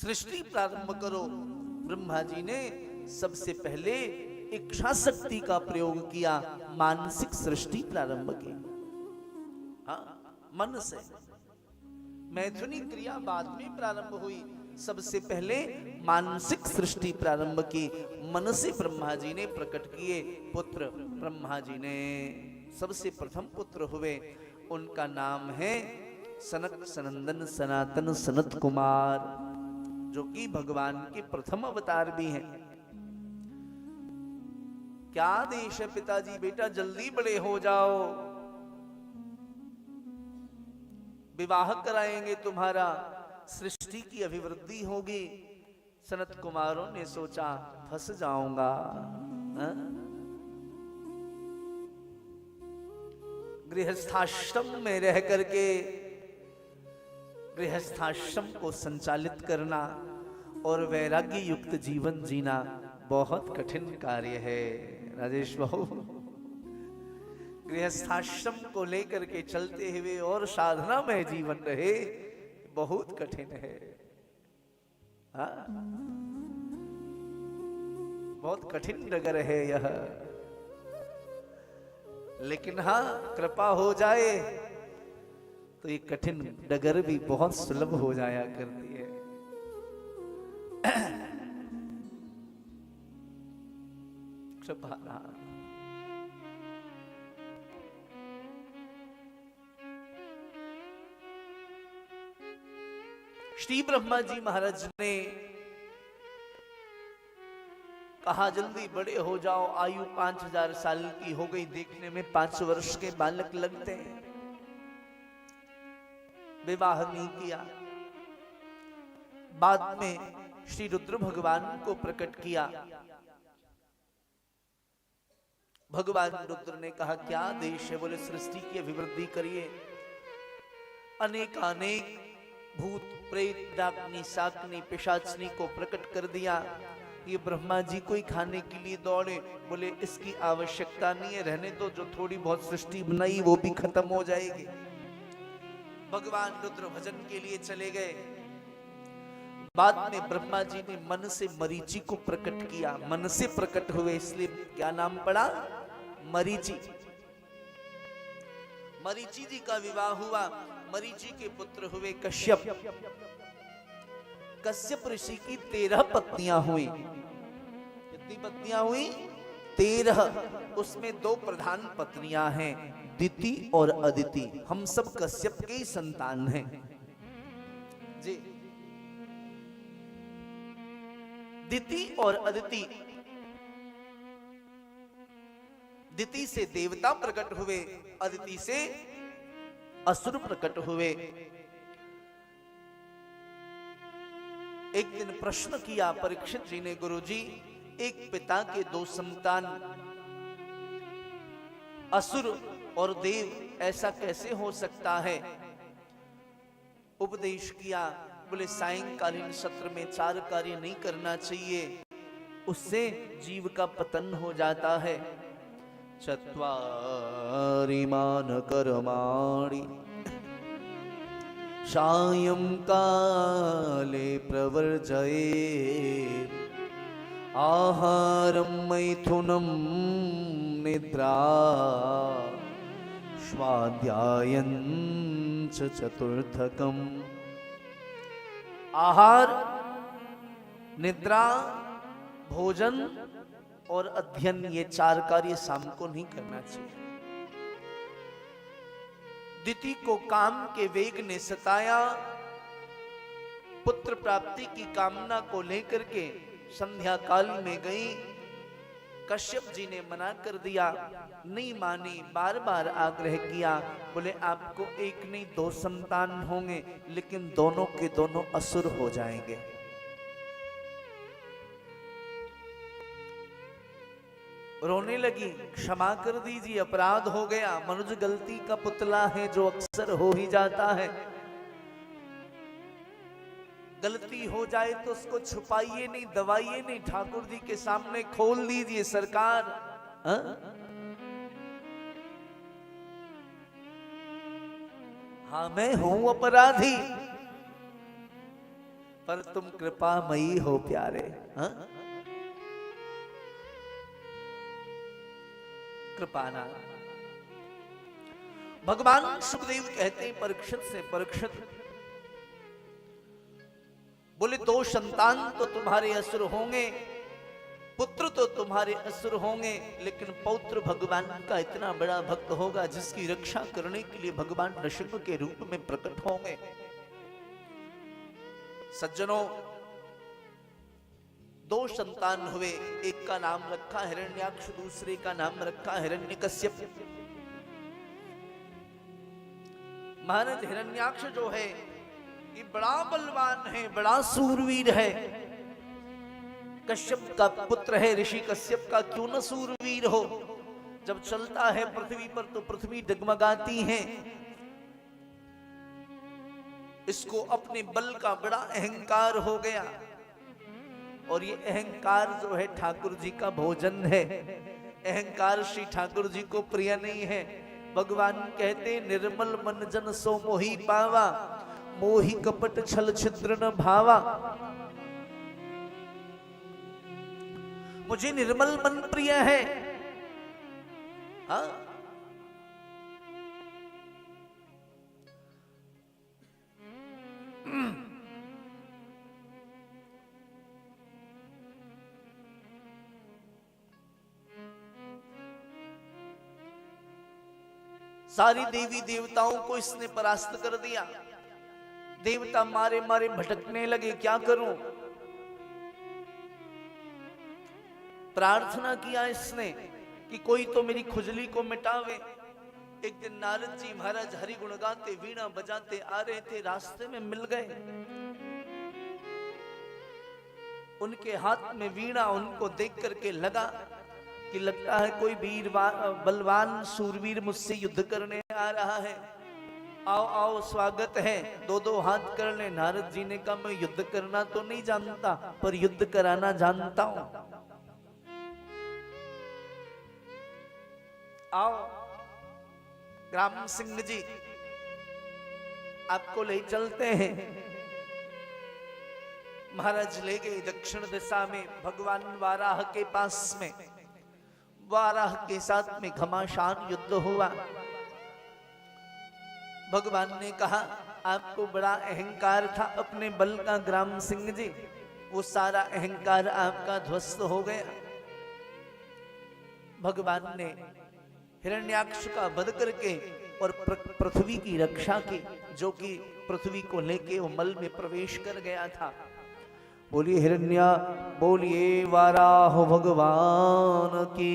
सृष्टि प्रारंभ करो। ब्रह्मा जी ने सबसे पहले इच्छा शक्ति का प्रयोग किया, मानसिक सृष्टि प्रारंभ की। हाँ, मन से। मैथुनी क्रिया बाद में प्रारंभ हुई, सबसे पहले मानसिक सृष्टि प्रारंभ की। मन से ब्रह्मा जी ने प्रकट किए पुत्र। ब्रह्मा जी ने सबसे प्रथम पुत्र हुए, उनका नाम है सनक सनंदन सनातन सनत कुमार, जो कि भगवान के प्रथम अवतार भी हैं। क्या आदेश है पिताजी, बेटा जल्दी बड़े हो जाओ, विवाह कराएंगे तुम्हारा, सृष्टि की अभिवृद्धि होगी। सनत कुमारों ने सोचा फंस जाऊंगा, गृहस्थाश्रम में रह करके गृहस्थाश्रम को संचालित करना और वैराग्य युक्त जीवन जीना बहुत कठिन कार्य है राजेश बाबू। गृहस्थाश्रम को लेकर के चलते हुए और साधना में जीवन रहे, बहुत कठिन है। हाँ? बहुत कठिन डगर है यह, लेकिन हाँ कृपा हो जाए तो ये कठिन डगर भी बहुत सुलभ हो जाया करती है। कृपा श्री ब्रह्मा जी महाराज ने कहा जल्दी बड़े हो जाओ, आयु 5000 साल की हो गई, देखने में 5 वर्ष के बालक लगते हैं। विवाह नहीं किया। बाद में श्री रुद्र भगवान को प्रकट किया। भगवान रुद्र ने कहा क्या आदेश है? बोले सृष्टि की अभिवृद्धि करिए। अनेकानेक भूत प्रेत डाकनी शाकनी पिशाचनी को प्रकट कर दिया। ये ब्रह्मा जी को ही खाने के लिए दौड़े। बोले इसकी आवश्यकता नहीं है, रहने दो, जो थोड़ी बहुत सृष्टि बनाई वो भी खत्म हो जाएगी। भगवान रुद्र भजन के लिए चले गए। बाद में ब्रह्मा जी ने मन से मरीचि को प्रकट किया। मन से प्रकट हुए इसलिए क्या नाम पड़ा? मरीचि। मरीचि जी का विवाह हुआ। मरीचि के पुत्र हुए कश्यप। कश्यप ऋषि की 13 पत्नियां हुई। कितनी पत्नियां हुई? 13। उसमें 2 प्रधान पत्नियां हैं, दिति और अदिति। हम सब कश्यप के ही संतान हैं जी। दिति और अदिति। दिति से देवता प्रकट हुए, अदिति से असुर प्रकट हुए। एक दिन प्रश्न किया परीक्षित जी ने, गुरुजी एक पिता के 2 संतान असुर और देव, ऐसा कैसे हो सकता है? उपदेश किया। बोले सायंकालीन सत्र में 4 कार्य नहीं करना चाहिए, उससे जीव का पतन हो जाता है। चत्वारि मान कर्माणि सायं काले प्रवर्जयेत्, आहारं मैथुनं निद्रा स्वाध्यायं च चतुर्थकम्। आहार, निद्रा, भोजन और अध्ययन, ये 4 कार्य शाम को नहीं करना चाहिए। दिति को काम के वेग ने सताया। पुत्र प्राप्ति की कामना को लेकर के संध्या काल में गई। कश्यप जी ने मना कर दिया, नहीं मानी, बार बार आग्रह किया। बोले आपको एक नहीं 2 संतान होंगे, लेकिन दोनों के दोनों असुर हो जाएंगे। रोने लगी, क्षमा कर दीजिए, अपराध हो गया। मनुज गलती का पुतला है जो अक्सर हो ही जाता है। गलती हो जाए तो उसको छुपाइए नहीं, दबाइए नहीं, ठाकुर जी के सामने खोल दीजिए सरकार। हाँ मैं हूं अपराधी, पर तुम कृपामयी हो प्यारे। हाँ? कृपाना। भगवान सुखदेव कहते हैं परीक्षित से, परीक्षित बोले दो संतान तो तुम्हारे असुर होंगे, पुत्र तो तुम्हारे असुर होंगे, लेकिन पौत्र भगवान का इतना बड़ा भक्त होगा जिसकी रक्षा करने के लिए भगवान नृसिंह के रूप में प्रकट होंगे। सज्जनों, दो संतान हुए, एक का नाम रखा हिरण्याक्ष, दूसरे का नाम रखा हिरण्यकश्यप। महाराज हिरण्याक्ष जो है ये बड़ा बलवान है, बड़ा सूरवीर है, कश्यप का पुत्र है, ऋषि कश्यप का क्यों न सूरवीर हो। जब चलता है पृथ्वी पर तो पृथ्वी डगमगाती है। इसको अपने बल का बड़ा अहंकार हो गया, और ये अहंकार जो है ठाकुर जी का भोजन है। अहंकार श्री ठाकुर जी को प्रिय नहीं है। भगवान कहते निर्मल मन जन सो मोहि पावा, मोहि कपट छल छिद्र न भावा। मुझे निर्मल मन प्रिय है। हाँ? सारी देवी देवताओं को इसने परास्त कर दिया। देवता मारे मारे भटकने लगे, क्या करूं। प्रार्थना किया इसने कि कोई तो मेरी खुजली को मिटावे। एक दिन नारद जी महाराज हरि गुण गाते वीणा बजाते आ रहे थे, रास्ते में मिल गए। उनके हाथ में वीणा उनको देख करके लगा कि लगता है कोई वीर बलवान सूरवीर मुझसे युद्ध करने आ रहा है। आओ आओ स्वागत है। दो दो हाथ कर ले। नारद जी ने कहा मैं युद्ध करना तो नहीं जानता, पर युद्ध कराना जानता हूं। आओ ग्राम सिंह जी, आपको ले चलते हैं। महाराज ले गए दक्षिण दिशा में, भगवान वाराह के पास में। वाराह के साथ में घमासान युद्ध हुआ। भगवान ने कहा आपको बड़ा अहंकार था अपने बल का ग्राम सिंह जी, वो सारा अहंकार आपका ध्वस्त हो गया। भगवान ने हिरण्याक्ष का वध करके और पृथ्वी की रक्षा की, जो कि पृथ्वी को लेके वो मल में प्रवेश कर गया था। बोलिए हिरण्या, बोलिए वाराह भगवान की।